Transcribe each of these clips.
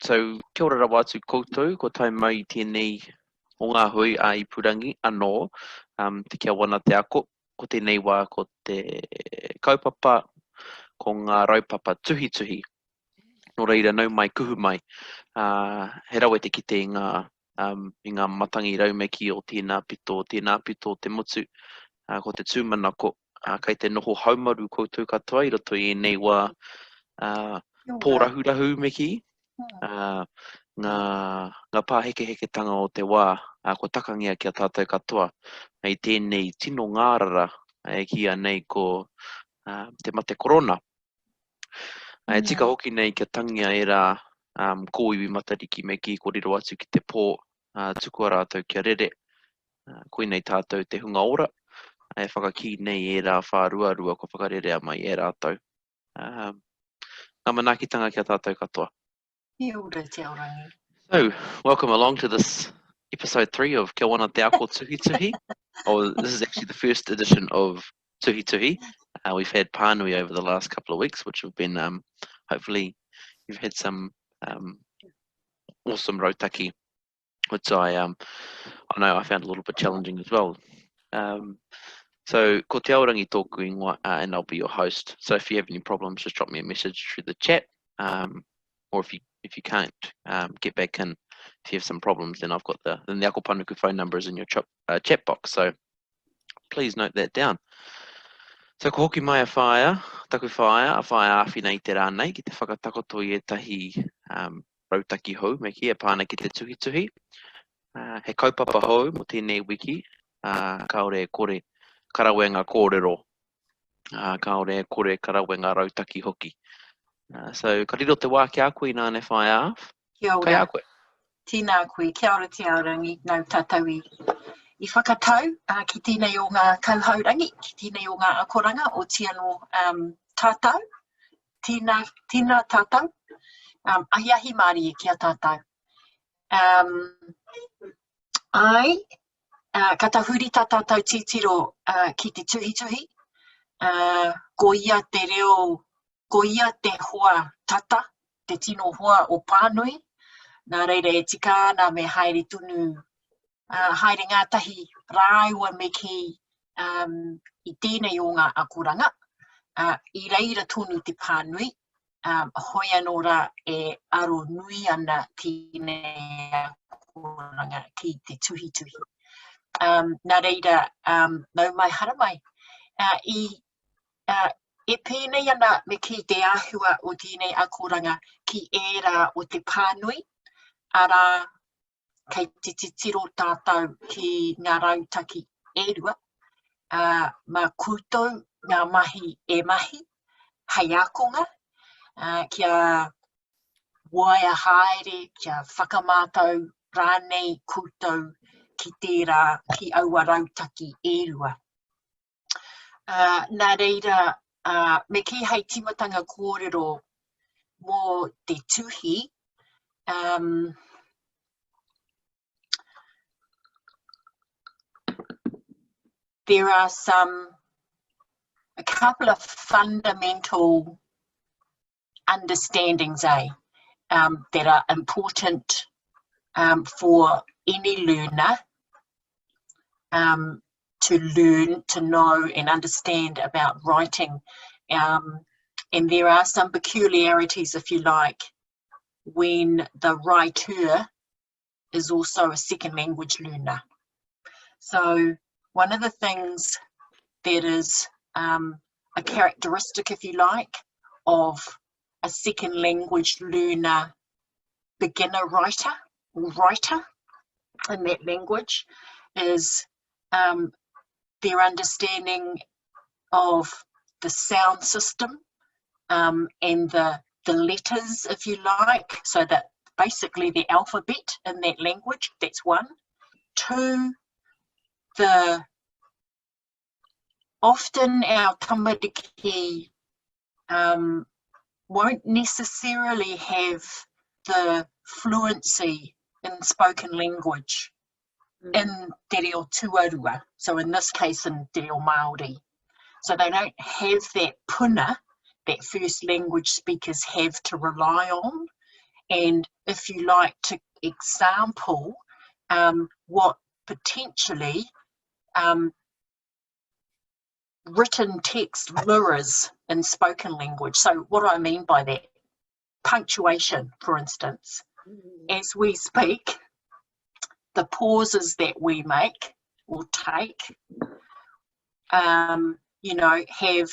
So, kia ora rawa atu koutou, ko tai mai tēnei o ngā hui a i purangi anō, te kia Wana Te Ako, ko tēnei wā ko te kaupapa, ko ngā raupapa tuhituhi. Nō reira, nau mai, kuhu mai. He rawe te kite i ngā matangi raumeki o tēnā pito te mutu, ko te tūmanako, kei te noho haumaru koutou katoa, i roto i nei wā pōrahurahu meki, ngā pāheke o te wā, ko takangia ki a tātou katoa, hei tēnei tino ngārara, kia nei ko te mate korona. Tika hoki nei kia tangia e rā kōiwi matariki meki, ko riro atu ki te pō, tuku a rātou kia rere, koe nei tātou te hunga ora, whakaki nei e rā whāruarua ko whakarerea mai e rātou. Ngā manaakitanga ki a tātou katoa. So, welcome along to this episode 3 of Kia Wana Te Ako Tuhituhi. This is actually the first edition of Tuhituhi. We've had pānui over the last couple of weeks, which have been, hopefully, you've had some awesome rautaki, which I know I found a little bit challenging as well. So, ko te aorangi tōku ingoa, and I'll be your host. So if you have any problems, just drop me a message through the chat, or if you can't get back in, if you have some problems, then I've got the Ako Panuku phone numbers in your chat box. So please note that down. So ko hoki mai taku whaia, a whaia awhi nei te rānei, ki te whakatakoto i etahi rautaki hou, me ki e pāna ki te tuhituhi. He kaupapa hou mo tēnei wiki, kaore kore karawenga kōrero, kaore kore karawenga rautaki hoki. So, ka riro te wā ki a koe i nāne whae a? Kia ora. Kai a koe? Tīnā koe, kia ora te aorangi, nau tātou i whakatau ki tēnei o ngā kauhaurangi, ki tēnei o ngā akoranga o tiano tātou, tēnā tātou, ahi mārie ki a tātou. Ka tahuri tā tātou titiro ki te tuhituhi, ko ia te reo, ko ia te hoa tata, te tino hoa o pānui, nā reira e tika ana me haere tunu, haere ngātahi rāua me ki i tēnei o ngā akoranga, i reira tonu te pānui, hoi anō rā e aro nui ana tēnei akoranga ki te tuhituhi. Nā reira, nau mai hara mai, e pēnei ana me ki te āhua o tēnei akoranga ki ērā o te pānui, ara kei te titiro tātou ki ngā rautaki ērua, ma koutou ngā mahi e mahi, hei akonga, kia waia haere, kia whakamātau rānei koutou ki tērā ki aua rautaki ērua. Nā reira, me ki hei timatanga kōrero mō te tuhi, there are a couple of fundamental understandings that are important for any learner to learn, to know and understand about writing. And there are some peculiarities, if you like, when the writer is also a second language learner. So one of the things that is a characteristic, if you like, of a second language learner, beginner writer or writer in that language is their understanding of the sound system and the letters, if you like, so that basically the alphabet in that language, that's one. Two, often our tamariki won't necessarily have the fluency in spoken language in te reo tuarua, so in this case in te reo Māori. So they don't have that puna that first language speakers have to rely on, and if you like to example what potentially written text mirrors in spoken language. So what do I mean by that? Punctuation, for instance. As we speak, the pauses that we make or take, you know, have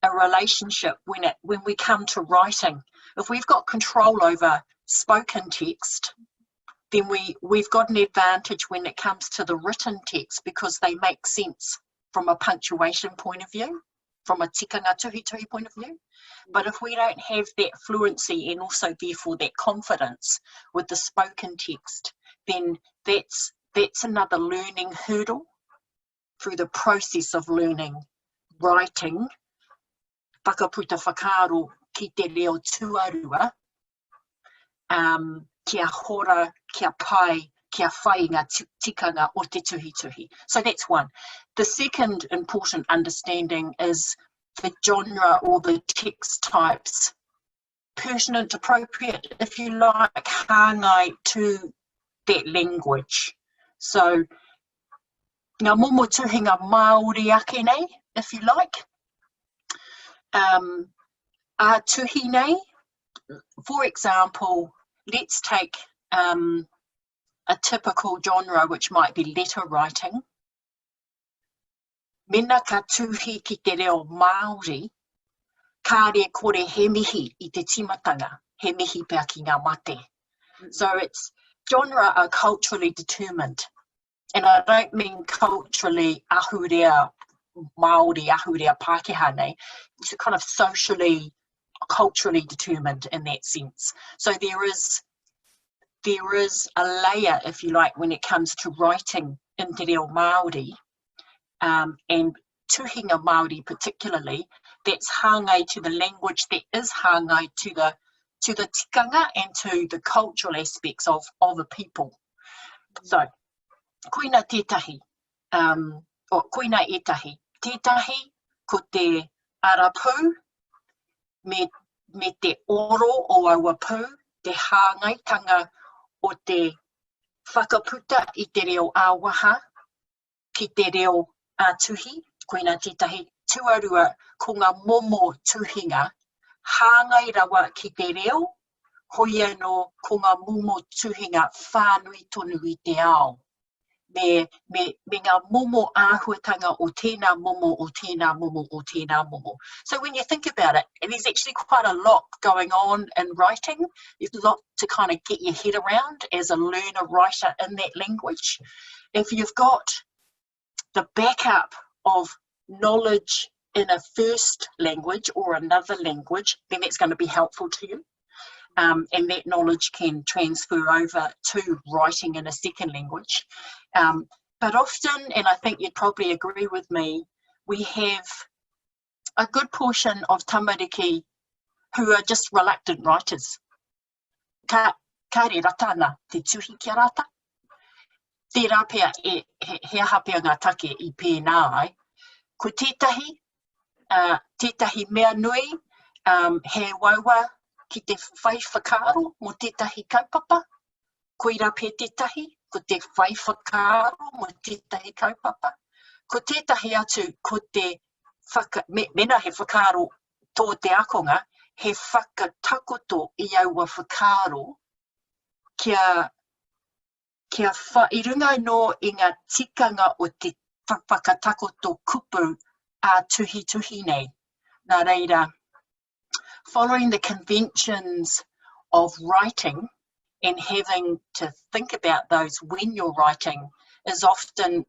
a relationship when we come to writing. If we've got control over spoken text, then we've got an advantage when it comes to the written text, because they make sense from a punctuation point of view, from a tikanga tuhituhi point of view. But if we don't have that fluency and also therefore that confidence with the spoken text, then that's another learning hurdle through the process of learning writing. Whakaputa whakaaro ki te reo tuarua, kia hora, kia pai, kia whai ngā tikanga o te tuhituhi. So that's one. The second important understanding is the genre or the text types, pertinent, appropriate, if you like, hāngai to that language. So ngā momo tuhinga Māori ake nei, if you like. A tuhi nei, for example, let's take a typical genre which might be letter writing. Mena ka tuhi ki te reo Māori, kāre kore he mihi I te timatanga, he mihi pēr ki ngā mate. So it's genre are culturally determined. And I don't mean culturally ahurea Māori, ahurea Pākehā nei. It's kind of socially, culturally determined in that sense. So there is a layer, if you like, when it comes to writing in te reo Māori, and tuhinga Māori particularly, that's hāngai to the language, that is hāngai to the tikanga and to the cultural aspects of a people. So, koina tētahi, or koina etahi, tētahi ko te arapu, me te oro o aua pū, te hāngaitanga o te whakaputa I te reo āwaha, ki te reo ātuhi, koina tētahi tuarua ko ngā momo tuhinga, hāngai rawa ki te reo, hoi anō ko ngā momo tuhinga whānui tonu I te ao. Me ngā momo āhuatanga o tēnā momo, o tēnā momo, o tēnā momo. So when you think about it, there's actually quite a lot going on in writing. There's a lot to kind of get your head around as a learner writer in that language. If you've got the backup of knowledge in a first language or another language, then that's going to be helpful to you. And that knowledge can transfer over to writing in a second language. But often, and I think you'd probably agree with me, we have a good portion of tamariki who are just reluctant writers. Ka re ratana te tuhi kia rata. Tērā pia he aha pia ngā take I pēnā ai. Ko tētahi mea nui, he waua ki te whai whakaaro mo tētahi kaupapa. Koira pia tētahi, ko te whai whakaaro mo tētahi kaupapa. Ko tētahi atu, ko te mena he whakaaro tō te akonga, he whakatakoto I aua whakaaro kia I runga no I ngā tikanga o te whakatakoto kupu a tuhituhi nei. Nā reira, following the conventions of writing and having to think about those when you're writing is often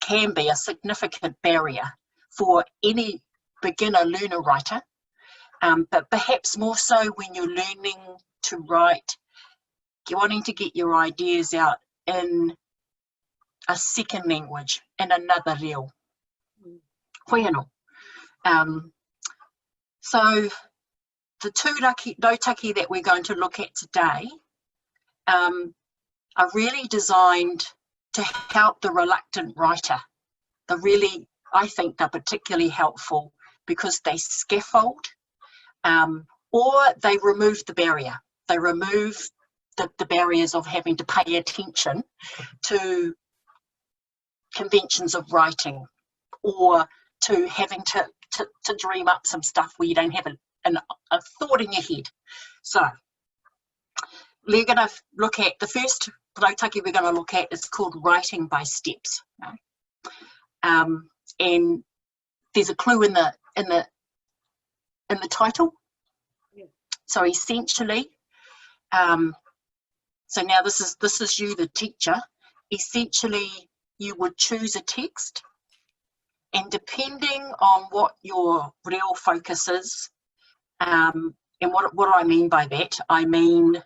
can be a significant barrier for any beginner learner writer, but perhaps more so when you're learning to write, you're wanting to get your ideas out in a second language, in another reo. Koe anō. So the two rautaki that we're going to look at today are really designed to help the reluctant writer. I think they're particularly helpful because they scaffold or they remove the barrier. They remove the barriers of having to pay attention to conventions of writing, or to having to dream up some stuff where you don't have a thought in your head. So we're going to look at the first rautaki we're going to look at is called writing by steps. And there's a clue in the title. Yeah. So essentially, so now this is you, the teacher. Essentially, you would choose a text, and depending on what your real focus is, and what do I mean by that? I mean,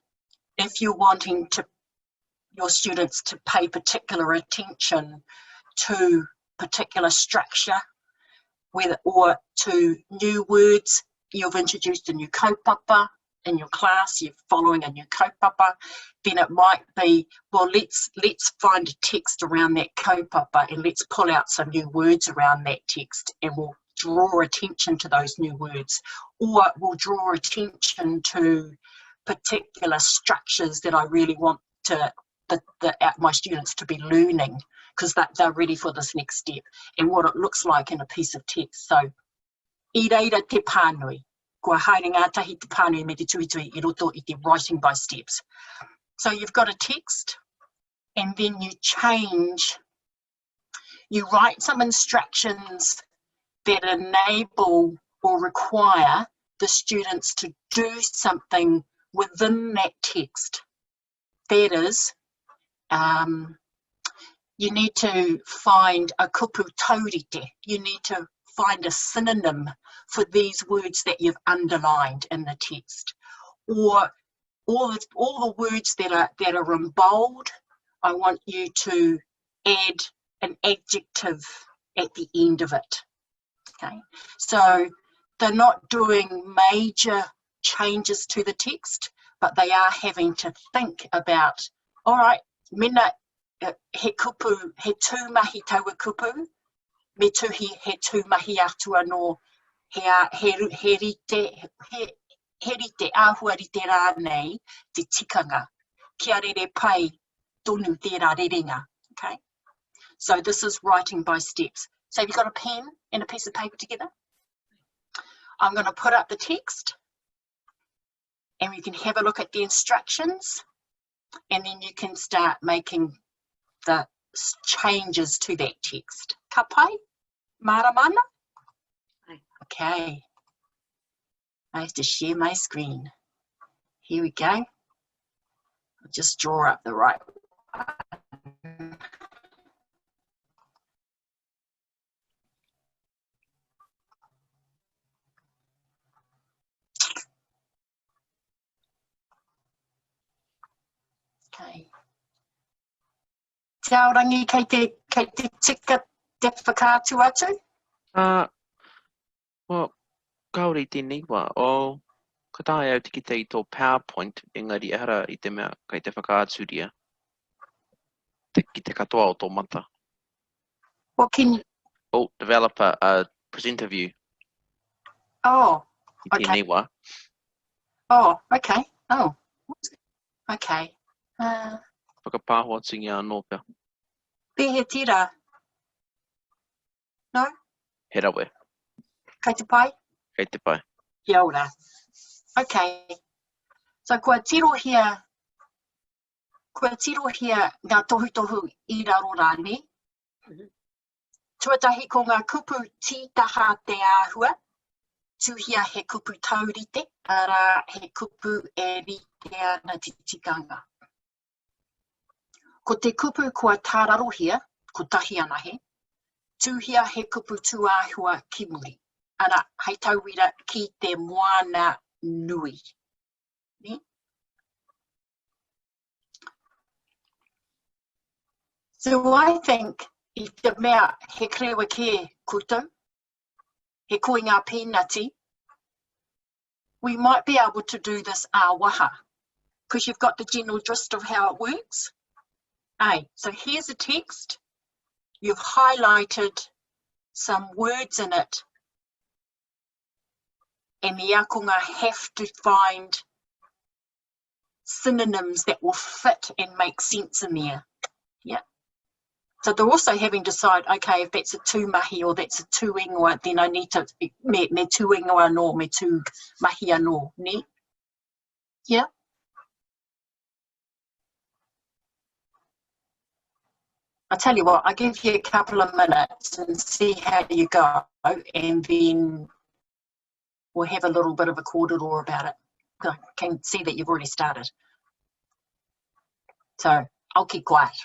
if you're wanting your students to pay particular attention to particular structure, or to new words, you've introduced a new kaupapa in your class, you're following a new kaupapa, then it might be, well, let's find a text around that kaupapa and let's pull out some new words around that text, and we'll draw attention to those new words, or we'll draw attention to particular structures that I really want my students to be learning, because they're ready for this next step, and what it looks like in a piece of text. So, I reira te pānui, kua haere ngā tahi te pānui me te tuhituhi I roto I te writing by steps. So you've got a text, and then you write some instructions that enable or require the students to do something within that text. That is, you need to find a kupu taurite. You need to find a synonym for these words that you've underlined in the text. Or all the words that are in bold, I want you to add an adjective at the end of it. Okay, so they're not doing major changes to the text, but they are having to think about, all right, mena he kupu, he tūmahi taua kupu, me tuhi he tūmahi atua no he rite āhua rite rānei te tikanga, kia rere pai tonu tērā rerenga. Okay, so this is writing by steps. So have you got a pen and a piece of paper together? I'm going to put up the text, and you can have a look at the instructions, and then you can start making the changes to that text. Ka pai? Mara mana? Okay. I have to share my screen. Here we go. I'll just draw up the right one. Okay. Te aorangi kei te tika te whakātu atu? Well, kaore I tēnei wā, o ka tae au tiki te I tō PowerPoint, engari ehara I te mea kei te whakaaturia ki te katoa o tō mata. What can you... Oh, develop a presenter view. Oh, I tēnei wā. Oh, okay. Oh, okay. Whakapāhoa tingi anō pia. Pehe tira? No? He rawe. Kei te pai? Kei te pai. Kia ora. Okay. So kua tirohia ngā tohutohu I raro rāne. Tuatahi ko ngā kupu tītaha te āhua. Tuhia he kupu taurite, ara he kupu e rite ana te tikanga. Ko te kupu kua tārarohia, ko tahi ana he, tuhia he kupu tuāhua ki muri. Ana, hei tauira ki te moana nui. Ne? So I think I te mea he krewa ke koutou, he koi ngā pēnati, we might be able to do this āwaha, because you've got the general gist of how it works. Hey, so here's a text, you've highlighted some words in it and the akonga have to find synonyms that will fit and make sense in there. Yeah. So they're also having to decide, okay, if that's a tūmahi or that's a tūingoa, then I need to me tūingoa no, me tūmahi anō, ne? Yeah. I tell you what, I'll give you a couple of minutes and see how you go, and then we'll have a little bit of a kōrero about it. I can see that you've already started. So I'll keep quiet.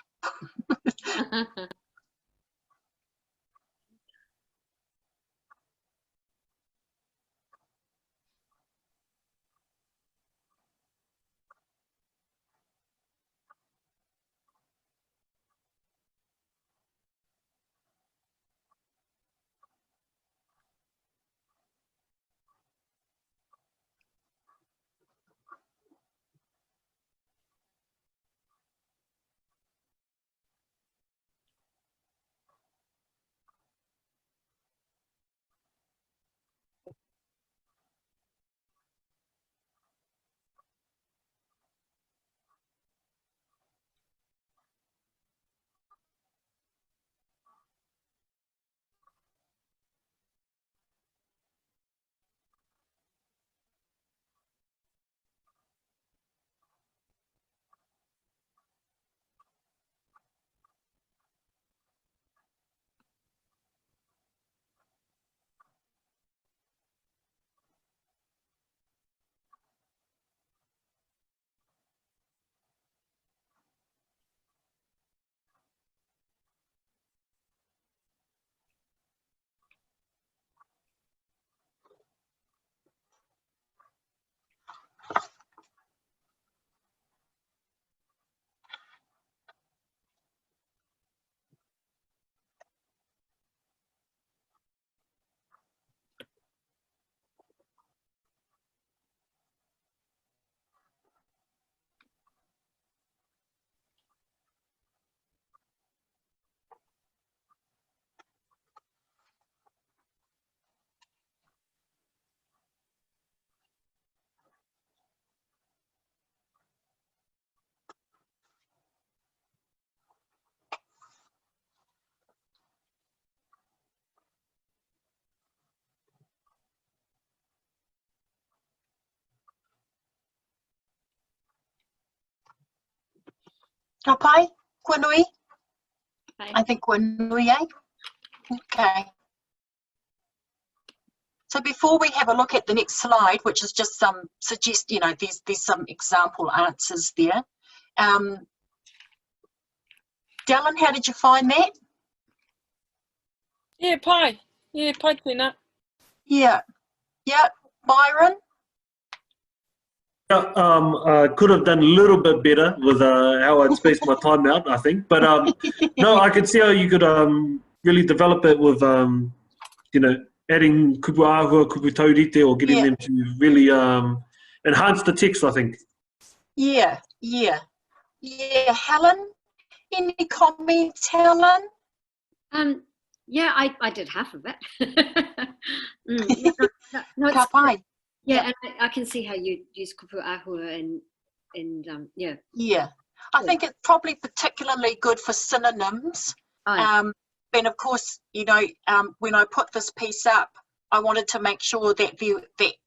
Ka pai? Kua nui? I think kua nui, eh? Okay. So before we have a look at the next slide, which is just some there's some example answers there. Dallin, how did you find that? Yeah, pai. Yeah, pai tēnā. Yeah. Yeah. Byron? Yeah, could have done a little bit better with how I'd spaced my time out, I think. But no, I could see how you could really develop it with, adding kupu āhua, kupu taurite, or getting them to really enhance the text, I think. Yeah. Helen, any comments, Helen? Yeah, I did half of it. Ka pai? Yeah, and I can see how you use kupu āhua and yeah. Yeah. I think it's probably particularly good for synonyms. And of course, when I put this piece up, I wanted to make sure that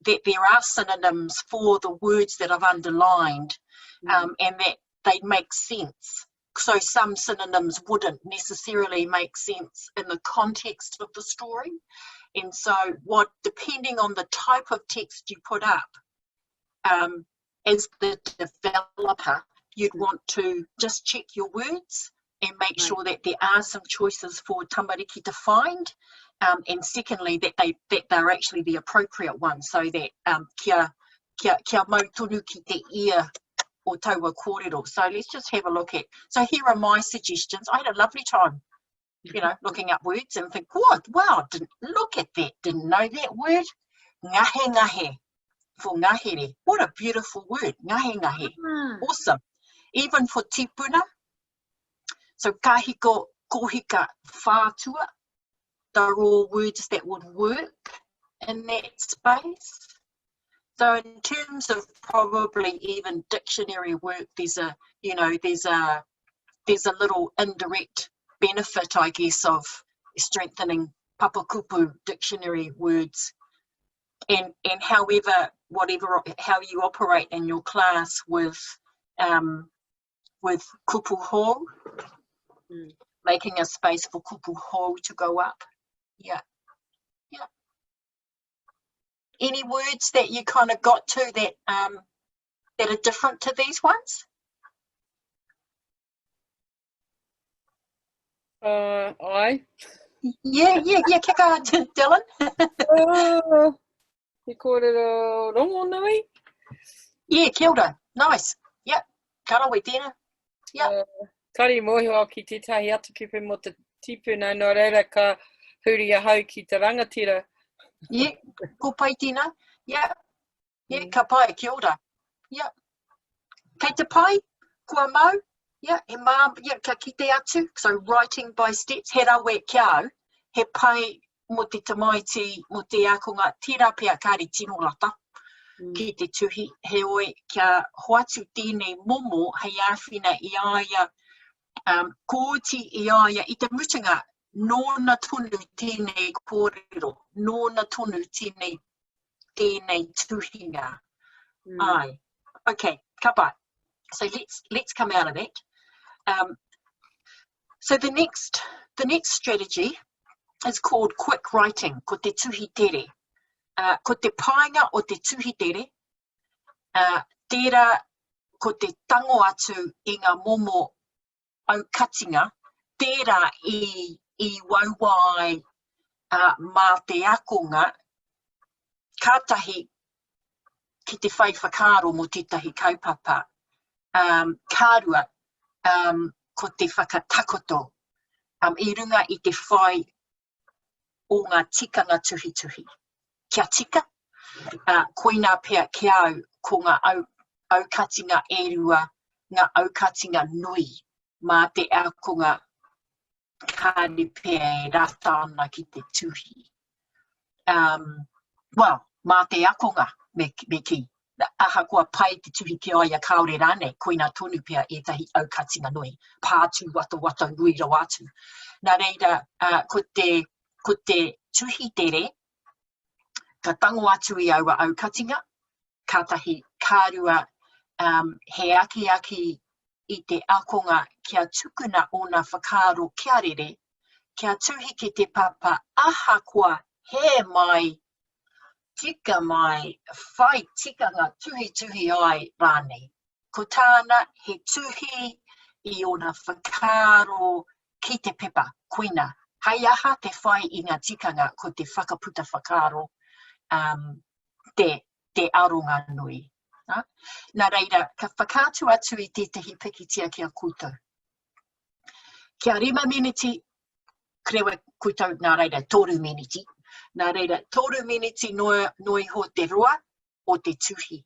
there are synonyms for the words that I've underlined, and that they make sense. So some synonyms wouldn't necessarily make sense in the context of the story. And so depending on the type of text you put up, as the developer, you'd want to just check your words and make sure that there are some choices for tamariki to find, and secondly that they're actually the appropriate ones, so that kia mautunu ki te ia o taua kōrero. So let's just have a look at. So here are my suggestions. I had a lovely time, looking up words and think, what? Wow, look at that! Didn't know that word. Ngahe for ngahere. What a beautiful word. Ngahe. Awesome. Even for tipuna. So kahiko, kohika, whātua, they're all words that would work in that space. So in terms of probably even dictionary work, there's a little indirect benefit, I guess, of strengthening papakupu dictionary words. And however, how you operate in your class with kupu ho, making a space for kupu ho to go up. Yeah. Any words that you kind of got to that that are different to these ones? Ai. Yeah, kick on, Dylan. He kōrero rongo nui. Yeah, kia ora. Nice. Yep. Karawi tēnā. Yep. Kari mōhio ki tētahi atu kipu mo te tipuna, nō reira ka huri ahau ki te rangatira. Yeah, ko pai tēnā. Yep. Yeah, ka pai, kia ora. Yep. Kei te pai, kua mau. Yeah, he mā, yeah, ka kite atu. So writing by steps, he rawe kia au, he pai mo te tamaiti, mo te akonga, tērā pia kāri tino rata. Ki te tuhi, he oi kia hoatu tēnei momo, hei āwhina I aia, kōti I aia, I te mutunga, nōna tonu tēnei kōrero, nōna tonu tēnei tuhinga. Ai. Okay, ka pai. So let's come out of that. So the next strategy is called quick writing, ko te tuhi tere. Ko te painga o te tuhi tere, tērā ko te tango atu I ngā momo au katinga, tērā I wauwai mā te akonga, kātahi ki te whai whakaaro mo tētahi kaupapa, kārua ko te whakatakoto, I runga I te whai o ngā tikanga tuhituhi. Kia tika, koina pia kia au ko ngā aukatinga erua, ngā aukatinga nui, mā te akonga kāre pia E rata ana ki te tuhi. Well, mā te akonga me ki. Aha kua pai te tuhi ki aia kaore rane, koina tonu pia etahi aukatinga nui, pātu wata nui rau atu. Nā reira, ko te tuhi tere, ka tango atu I aua aukatinga, kātahi kārua he aki I te akonga kia tukuna o ngā whakaaro kia rere, kia tuhi ki te papa, aha kua he mai, tika mai, whai tikanga tuhi ai rānei. Ko tāna he tuhi I o ngā whakaaro ki te pepa, koina. Hei aha te whai I ngā tikanga ko te whakaputa whakaaro te aronga nui. Nā reira, ka whakātu atu I tētahi pikitia kia koutou. Kia 5 miniti, krewe koutou, nā reira, 3 miniti. Nā reira, 3 miniti noi ho te roa o te tuhi.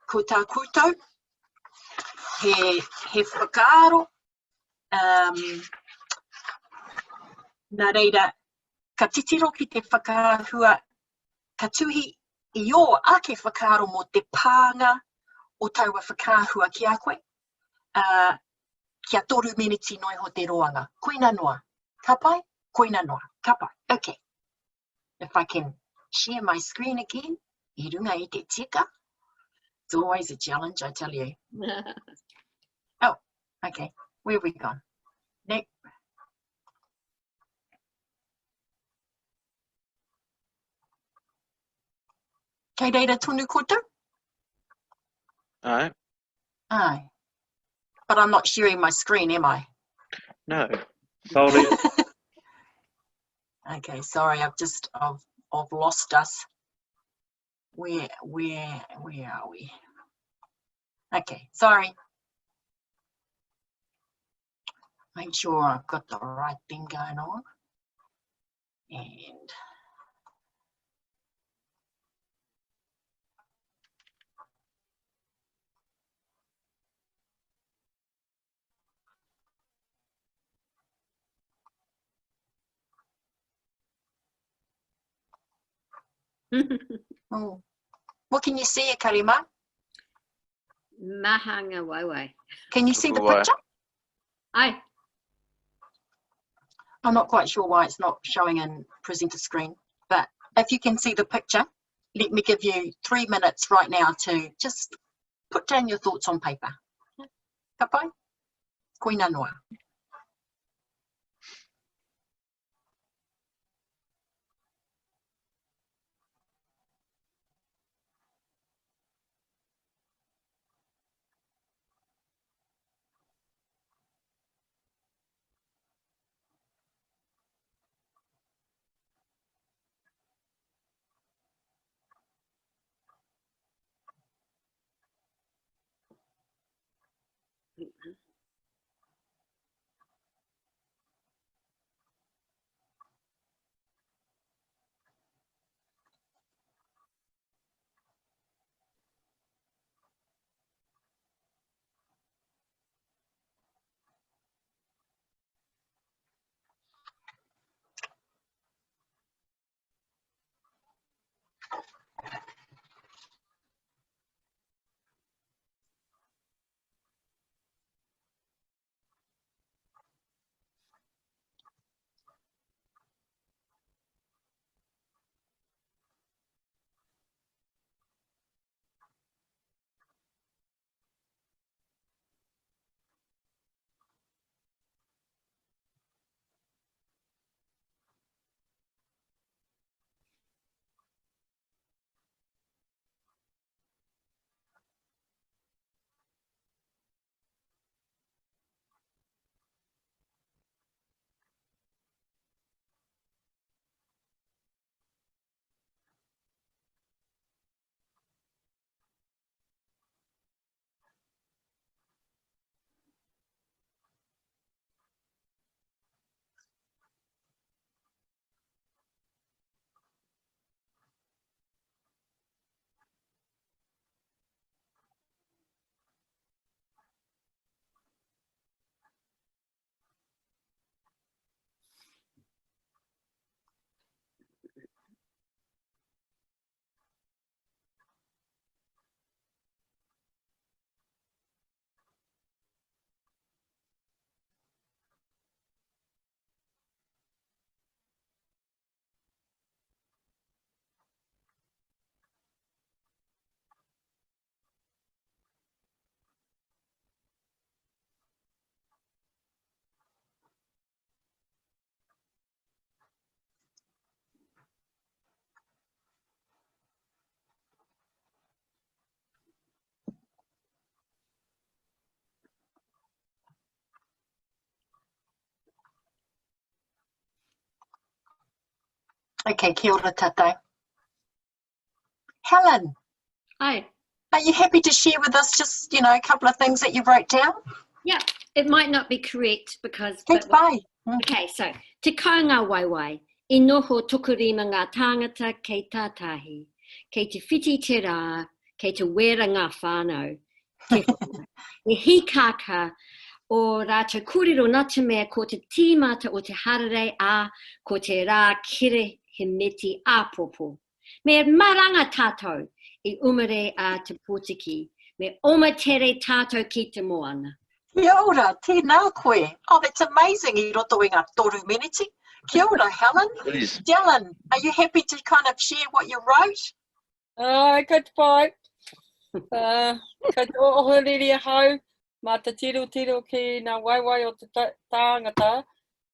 Ko tā koutou, he whakaaro, nā reira, ka titiro ki te whakaahua, ka tuhi I o ake whakaaro mo te pānga o taua whakaahua ki a koe. Kia 3 miniti noi ho te roanga. Koina noa. Ka pai? Koina noa. Ka pai. Okay. If I can share my screen again. I runga I te tika. It's always a challenge, I tell you. Oh, okay. Where have we gone? Next. Kei reira tonu koutou? Aye. Aye. But I'm not sharing my screen, am I? No. Totally. Okay, sorry, I've lost us. Where are we? Okay, sorry. Make sure I've got the right thing going on. And oh, What can you see, Karima? Mahanga waiwai. Can you see the Wai. picture? Ai. I'm not quite sure why it's not showing in presenter screen, but if you can see the picture, let me give you 3 minutes right now to just put down your thoughts on paper. Ka pai? Koina noa. Okay, kia ora tātou. Helen, Ai. are you happy to share with us just, you know, a couple of things that you wrote down? Yeah, it might not be correct because... Thanks, bye. Okay, so, te kaunga waiwai, I noho tokurima ngā tāngata kei tātahi, kei te whiti te rā, kei te wera ngā whānau, te whānau. E hikaka o rātou kōrero nā te mea ko te tīmata o te harare a ko te rā kere he meti āpopo. Me maranga tātou I umare a te pōtiki, me oma tere tātou ki te moana. Kia ora, tēnā koe. Oh, that's amazing. I roto I ngā toru meneti. Kia ora, Helen. Please. Dylan, are you happy to kind of share what you wrote? Ka te pai. Ka te ohoriri hau, mā te tiro ki ngā waiwai o te tāngata,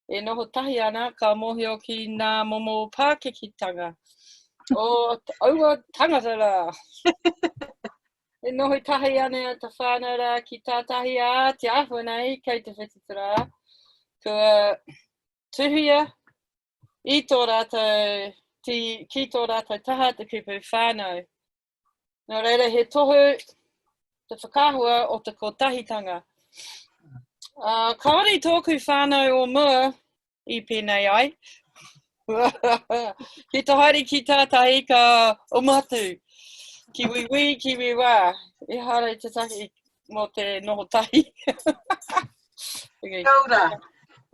e noho tahi ana ka mohio ki ngā momo pākekitanga. O aua tangata rā. E noho tahi ana te whānau rā ki tātahi a te awha nei kei te whetitara. Kua tuhia I tō rātou, ki tō rātou taha te kupu whānau. Nō reira he tohu te whakahua o te kotahitanga. Kāore tōku whānau o mua I pēnei ai. Ki te haere ki tātahi ka umatu. Kiwiwi, kiwi wā. E hara te tahi mō te noho tahi. Okay. Kia ora.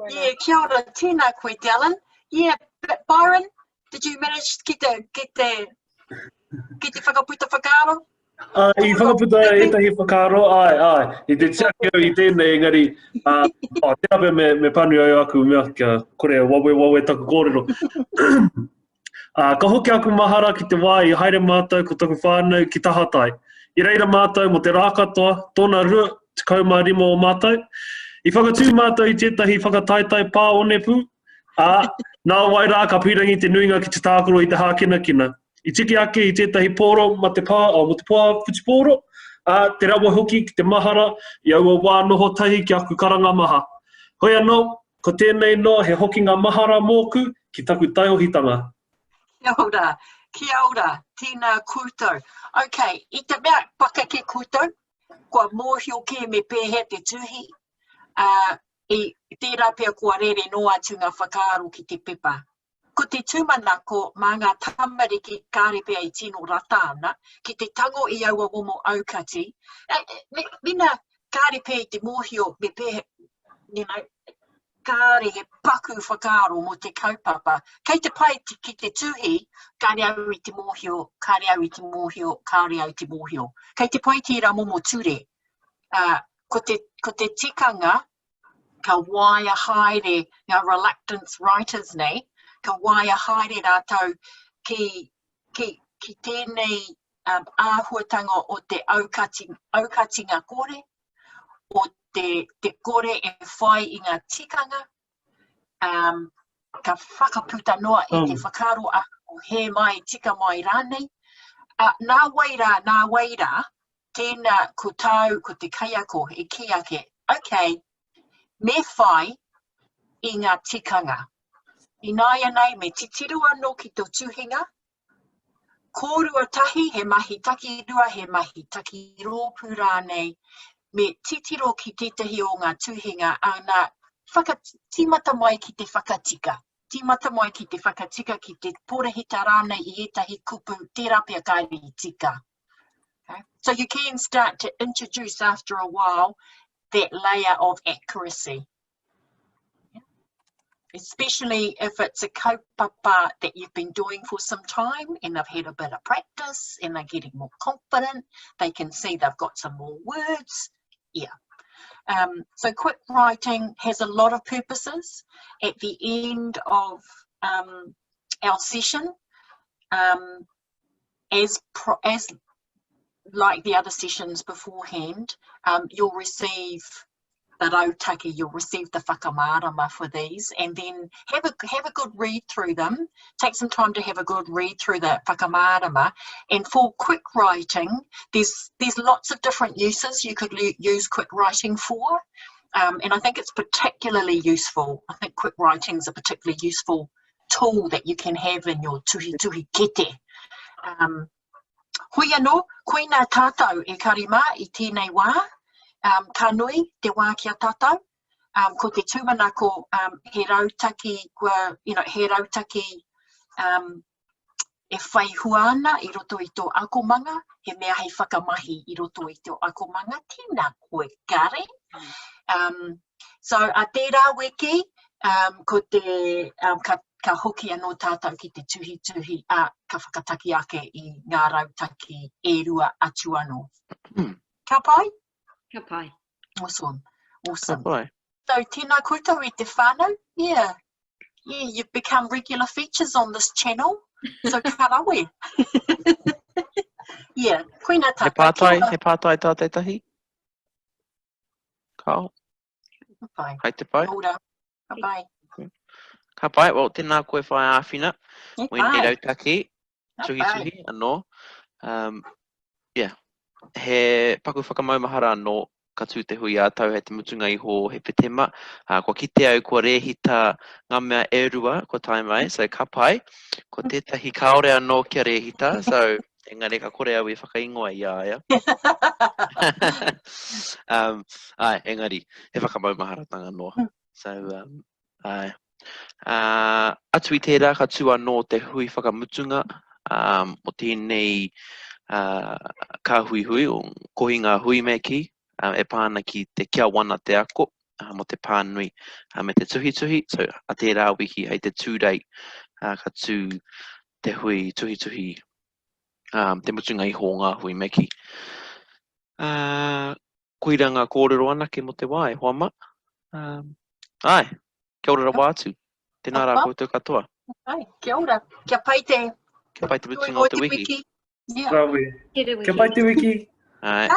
Yeah, kia ora, tēnā koe, Dylan. Yeah, but Byron, did you manage to get the Ki te whakaputa whakaaro? I whakaputa e tahi whakaro, ai. I te tiaki i tēnei, engari, tēnā pia me pānui au aku mea kia kore wawe taku kōrero. Ka hoki aku mahara ki te wā i haere mātou ko taku whānau ki tahatai. I reira mātou mo te rākatoa, tōna rua, te kaumārima o mātou. I whakatū mātou i tētahi whakataitai pā one pū, nā wai rā ka pirangi te nuinga ki te tākoro i te hākinakina. I tiki ake i tētahi pōro mo te pā whutipōro, te rawa hoki ki te mahara, i aua wā noho tahi ki aku karanga maha. Hoi anō, ko tēnei no he hoki ngā mahara mōku ki taku taiohitanga. Kia ora, tēnā koutou. Okay, I te mea paka ke koutou, kua mōhio ke me pēhe te tuhi, I tērā pia kua rere no atu ngā whakaaro ki te pepa. Ko te tūmanako mā ngā tamariki kāre pia I tino rata ana, ki te tango I aua momo aukati. Mina kāre pia I te mōhio me pēhe, kāre he paku whakaaro mo te kaupapa. Kei te pai ki te tuhi, kāre au I te mōhio, kāre au I te mōhio, kāre au te mōhio. Kei te pai tērā momo ture. Ko te tikanga, ka waia haere, ngā reluctance writers nei, ka waia haere rātou ki tēnei āhuatanga o te aukatinga kore, o te kore e whai I ngā tikanga, ka whakaputa noa I te whakaro o he mai, tika mai rānei. Nā waira, tēnā ko tau, ko te kaiako, e ki ake, okay, me whai I ngā tikanga. I nāia nei me titiru anō ki tō tuhinga. Kōrua tahi he mahi taki rua, he mahi taki rōpū rānei. Me titiro ki tētahi o ngā tuhinga ana timata mai ki te whakatika. Timata mai ki te whakatika ki te porahita rānei I etahi kupu tērā pia kairi I tika. Okay? So you can start to introduce after a while that layer of accuracy. Especially if it's a kaupapa that you've been doing for some time and they've had a bit of practice and they're getting more confident, they can see they've got some more words. So quick writing has a lot of purposes. At the end of our session, as like the other sessions beforehand, you'll receive the rautaki, you'll receive the whakamārama for these, and then have a good read through them. Take some time to have a good read through the whakamārama. And for quick writing, there's lots of different uses you could use quick writing for, and I think it's particularly useful. I think quick writing is a particularly useful tool that you can have in your tuhituhi kete. Hui anō, koe nā tātou e karima I tēnei wā, ka nui te wā kia tātou, ko te tūmanako he rautaki, he rautaki e whai huana I roto I tō akomanga, he mea hei whakamahi I roto I tō akomanga, tēnā koe kare. So a tērā weke, ko te ka hoki anō tātou ki te tuhituhi, ka whakataki ake I ngā rautaki e rua atu anō. Ka pai? Ka pai. Awesome. Ka pai. So tēnā koutou I te whānau. Yeah, you've become regular features on this channel. So ka rawe. Yeah, koina tātou. He pātai tātai tahi? Kao? Pai. Hai te pai? Ora. Ka pai. Ka pai, well, tēnā koe whai āwhina. When he rautaki, tuhituhi anō. Yeah, he paku whakamaumahara anō ka tū te hui ātau hei te mutunga iho he petema. Ko kite au kua rehita ngā mea e rua ko tai mai, so ka pai. Ko tētahi kaore anō kia rehita, so engari ka kore au I whakaingoa I aia. Engari, he whakamaumaharatanga noa. So, atu I tērā ka tū anō te hui whakamutunga, o tēnei ka hui o kohi ngā hui me ki, e pāna ki te kia Wana Te Ako, mo te pānui me te tuhituhi, so a tērā wiki hei te tūrei ka tū te hui tuhituhi te mutunga I ho ngā hui meki. Koira ngā kōrero anake mo te wai, hoa ma. Ai, kia ora rawa atu. Tēnā rā koutou katoa. Ai, kia ora. Kia pai te. Kia pai te mutunga o te wiki. Yeah. Rawe. Te Kia pai te wiki. Ai.